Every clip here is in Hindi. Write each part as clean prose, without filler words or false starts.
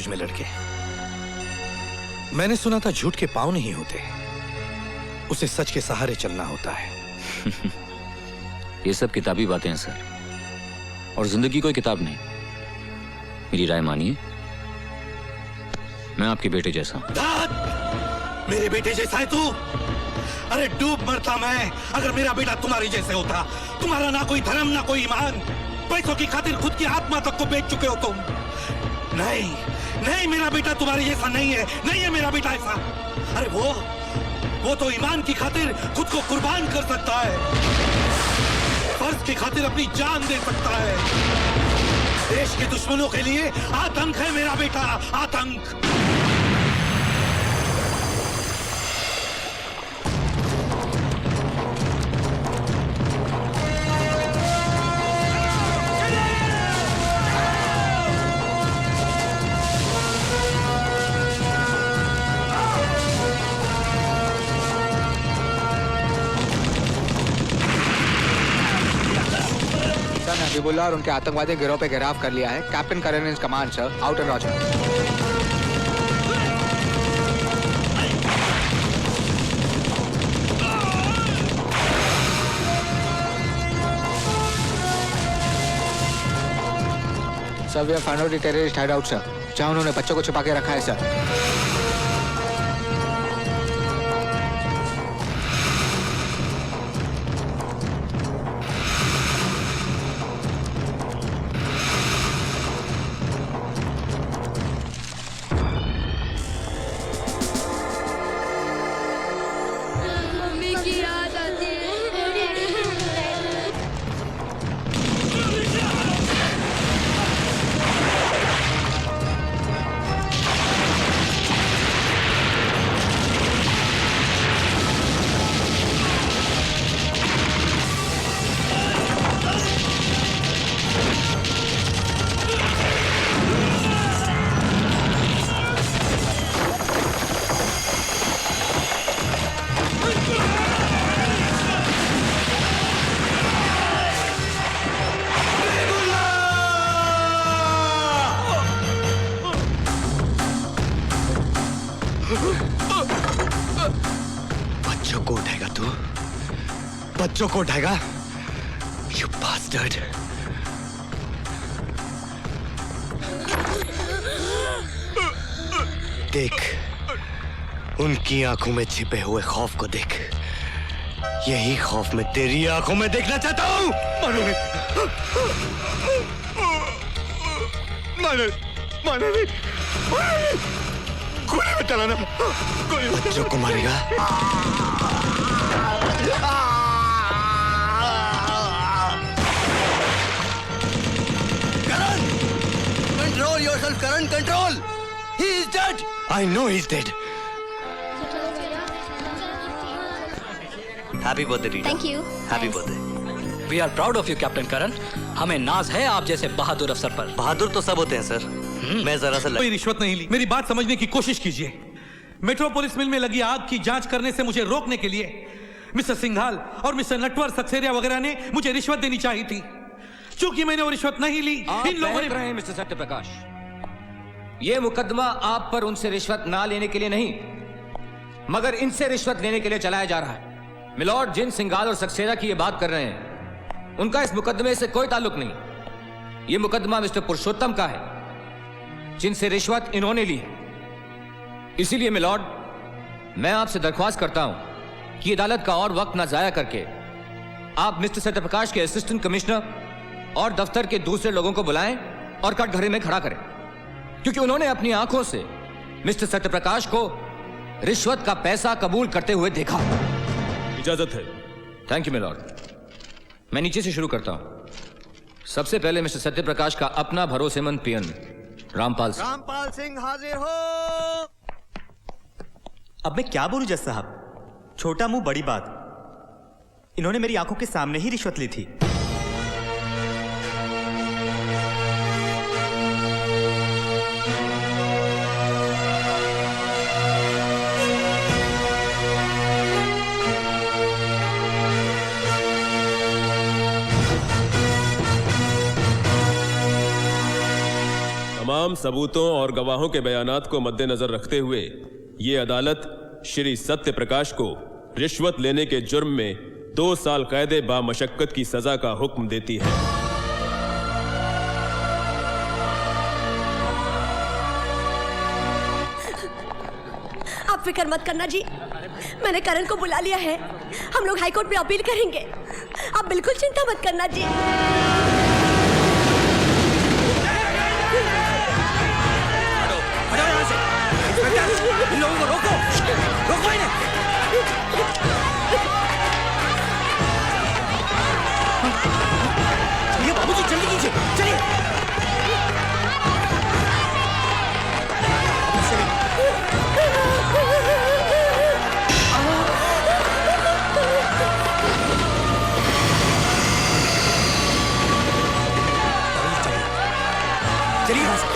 में लड़के। मैंने सुना था झूठ के पांव नहीं होते, उसे सच के सहारे चलना होता है। ये सब किताबी बातें हैं सर, और जिंदगी कोई किताब नहीं। मेरी राय मानिए, मैं आपके बेटे जैसा हूं। मेरे बेटे जैसा है तू? अरे डूब मरता मैं अगर मेरा बेटा तुम्हारी जैसे होता। तुम्हारा ना कोई धर्म ना कोई ईमान, पैसों की खातिर खुद की आत्मा तक को बेच चुके हो तुम। नहीं नहीं, मेरा बेटा तुम्हारे जैसा नहीं है, नहीं है मेरा बेटा ऐसा। अरे वो तो ईमान की खातिर खुद को कुर्बान कर सकता है, फर्ज की खातिर अपनी जान दे सकता है। देश के दुश्मनों के लिए आतंक है मेरा बेटा, आतंक। हबीबुल्लाह और उनके आतंकवादी गिरोह पे गिरफ्तार कर लिया है। Captain Karan in command sir, out and roger. Sir we have found out the terrorist hideout sir, जहां उन्होंने बच्चों को छुपा के रखा है सर। बच्चों को उठाएगा? You bastard! देख, उनकी आंखों में छिपे हुए खौफ को देख। यही खौफ मैं तेरी आंखों में देखना चाहता हूं। मानो नहीं, गोली में चलाना, बच्चों को मारेगा। Control yourself, Karan. Control. He is dead. I know he's dead. Happy birthday, Rita. Thank you. Happy birthday. We are proud of you, Captain Karan. हमें नाज है आप जैसे बहादुर अफसर पर। बहादुर तो सब होते हैं सर। मैं जरा सा कोई रिश्वत नहीं ली। मेरी बात समझने की कोशिश कीजिए। मेट्रोपोलिस मिल में लगी आग की जांच करने से मुझे रोकने के लिए मिस्टर सिंघाल और मिस्टर नटवर सक्सेरिया वगैरह ने मुझे रिश्वत देनी चाहिए थी। चूंकि मैंने वो रिश्वत नहीं ली, इन लोगों ने। रहे हैं मिस्टर सत्यप्रकाश, ये मुकदमा आप पर उनसे रिश्वत ना लेने के लिए नहीं, मगर इनसे रिश्वत लेने के लिए चलाया जा रहा है। मिलॉर्ड, जिन सिंघाल और सक्सेरिया की ये बात कर रहे हैं, उनका इस मुकदमे से कोई ताल्लुक नहीं। ये मुकदमा मिस्टर पुरुषोत्तम का है, जिनसे रिश्वत इन्होंने ली है। इसीलिए मिलॉर्ड, मैं आपसे दरख्वास्त करता हूं कि अदालत का और वक्त ना जाया करके आप मिस्टर सत्यप्रकाश के असिस्टेंट कमिश्नर और दफ्तर के दूसरे लोगों को बुलाएं और कटघरे में खड़ा करें, क्योंकि उन्होंने अपनी आंखों से मिस्टर सत्यप्रकाश को रिश्वत का पैसा कबूल करते हुए देखा। इजाजत है। Thank you milord. मैं नीचे से शुरू करता हूं। सबसे पहले मिस्टर सत्यप्रकाश का अपना भरोसेमंद पियन रामपाल सिंह हाजिर हो। अब मैं क्या बोलूं जज साहब, छोटा मुंह बड़ी बात। इन्होंने मेरी आंखों के सामने ही रिश्वत ली थी। तमाम सबूतों और गवाहों के बयानात को मद्देनजर रखते हुए ये अदालत श्री सत्य प्रकाश को रिश्वत लेने के जुर्म में 2 साल कैद बामशक्कत की सजा का हुक्म देती है। आप फिक्र मत करना जी, मैंने करण को बुला लिया है। हम लोग हाई कोर्ट में अपील करेंगे। आप बिल्कुल चिंता मत करना जी। इन लोगों को रोको, रोको इन्हें। चलिए बाबूजी, जल्दी कीजिए, चलिए। चलिए यहाँ से।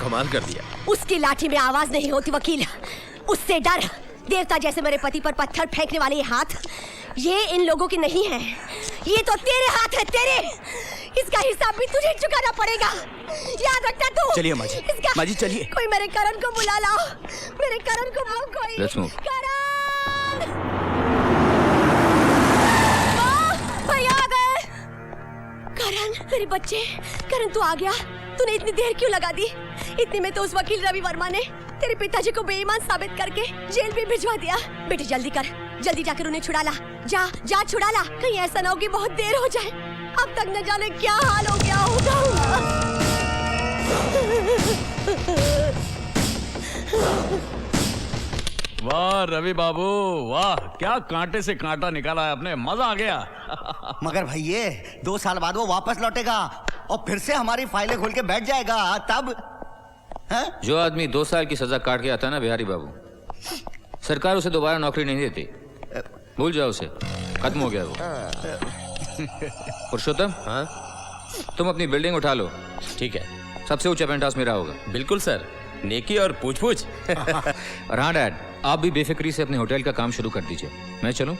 कमाल कर दिया। उसकी लाठी में आवाज नहीं होती वकील, उससे डर। देवता जैसे मेरे पति पर पत्थर फेंकने वाले ये हाथ, ये इन लोगों की नहीं है, ये तो तेरे हाथ है, तेरे। इसका हिसाब भी तुझे चुकाना पड़ेगा, याद रखना तू। चलिए माँ जी, माँ जी चलिए। कोई मेरे करण को बुला लाओ, मेरे करण को बुलाओ कोई। Let's move. करण! भैया आ गए। करण, मेरे बच्चे, करण तू आ गया। तूने इतनी देर क्यों लगा दी? इतने में तो उस वकील रवि वर्मा ने तेरे पिताजी को बेईमान साबित करके जेल भी भिजवा दिया। बेटे जल्दी कर, जल्दी जाकर उन्हें छुड़ा ला। जा जा छुड़ा ला, कहीं ऐसा ना हो कि बहुत देर हो जाए। अब तक न जाने क्या हाल हो गया होगा। वाह रवि बाबू वाह, क्या कांटे से कांटा निकाला है आपने, मजा आ गया। मगर भैये 2 साल बाद वो वापस लौटेगा और फिर से हमारी फाइलें खोल के बैठ जाएगा, तब है? जो आदमी 2 साल की सजा काट के आता है ना बिहारी बाबू, सरकार उसे दोबारा नौकरी नहीं देती। भूल जाओ उसे, खत्म हो गया वो। पुरुषोत्तम, हाँ तुम अपनी बिल्डिंग उठा लो। ठीक है, सबसे ऊंचा पेंट हाउस मेरा होगा। बिल्कुल सर, नेकी और पूछ पूछ। और हाँ डैड, आप भी बेफिक्री से अपने होटल का काम शुरू कर दीजिए। मैं चलूं?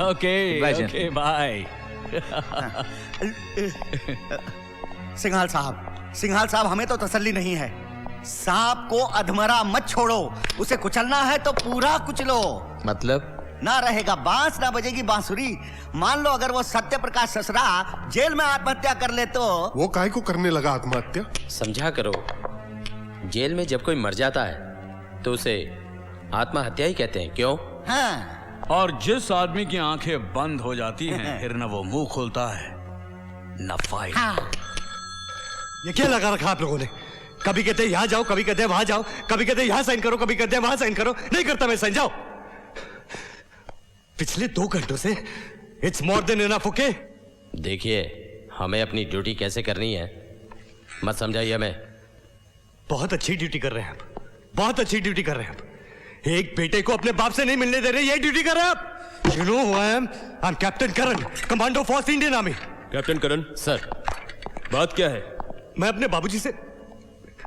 Okay okay bye. सिंघाल साहब हमें तो तसल्ली नहीं है। सांप को अधमरा मत छोड़ो, उसे कुचलना है तो पूरा कुचलो। मतलब? ना रहेगा बांस, ना बजेगी बांसुरी। मान लो अगर वो सत्य प्रकाश ससरा जेल में आत्महत्या कर ले तो। वो काहे को करने लगा आत्महत्या? समझा करो, जेल में जब कोई मर जाता है तो उसे आत्महत्या ही कहते हैं, क्यों? हाँ। और जिस आदमी की आंखें बंद हो जाती हैं, फिर न वो मुंह खोलता है न फाइल। हाँ। ये क्या लगा रखा आप लोगों ने? कभी कहते यहाँ जाओ, कभी कहते वहां जाओ, कभी कहते यहाँ साइन करो, कभी कहते वहां साइन करो। नहीं करता मैं साइन, जाओ। पिछले 2 घंटों से it's more than enough. Okay देखिए, हमें अपनी ड्यूटी कैसे करनी है मत समझाइए हमें। बहुत अच्छी ड्यूटी कर रहे हैं आप, बहुत अच्छी ड्यूटी कर रहे हैं आप। एक बेटे को अपने बाप से नहीं मिलने दे रहे, ये ड्यूटी कर रहे हैं आप। You know who I am? I am captain Karan, commando force Indian army. Captain Karan sir, बात क्या है? मैं अपने बाबूजी से,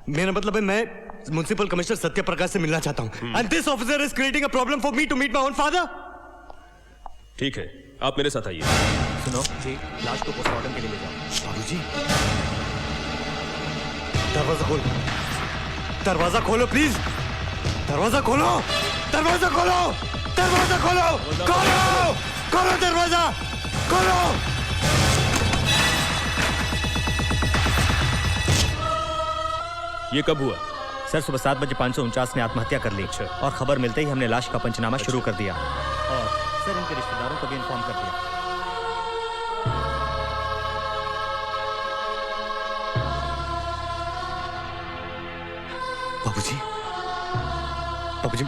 मेरा मतलब है मैं म्युनिसिपल कमिश्नर सत्य प्रकाश से मिलना चाहता हूं। And this officer is creating a problem for me to meet my own father. ठीक है, आप मेरे साथ आइए। सुनो जी, लाश को पोस्टमार्टम के लिए ले जाओ। बाबूजी, दरवाजा खोलो, दरवाजा खोलो प्लीज, दरवाजा खोलो, दरवाजा खोलो, दरवाजा खोलो, खोलो, खोलो दरवाजा, खोलो। ये कब हुआ? सर सुबह 7:0549 ने आत्महत्या कर ली और खबर मिलते ही हमने लाश का पंचनामा शुरू कर दिया और सर इनके रिश्तेदारों को भी इन्फॉर्म कर दिया। बाबूजी, बाबूजी,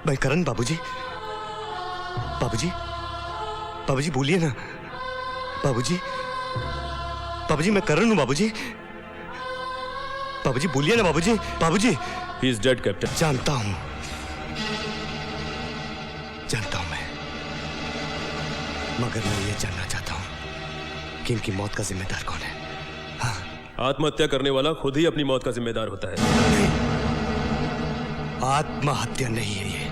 मैं करण। बाबूजी, बाबूजी, बाबूजी बोलिए ना। बाबूजी, बाबूजी मैं करण हूं। बाबूजी, बाबूजी बोलिए ना। बाबूजी, बाबूजी। He is dead captain. जानता हूं, जानता हूं मैं, मगर मैं ये जानना चाहता हूं कि इनकी मौत का जिम्मेदार कौन है। हाँ। आत्महत्या करने वाला खुद ही अपनी मौत का जिम्मेदार होता है। नहीं, आत्महत्या नहीं है ये,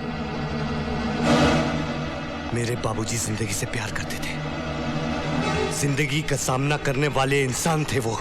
मेरे बाबूजी जिंदगी से प्यार करते थे। जिंदगी का सामना करने वाले इंसान थे वो।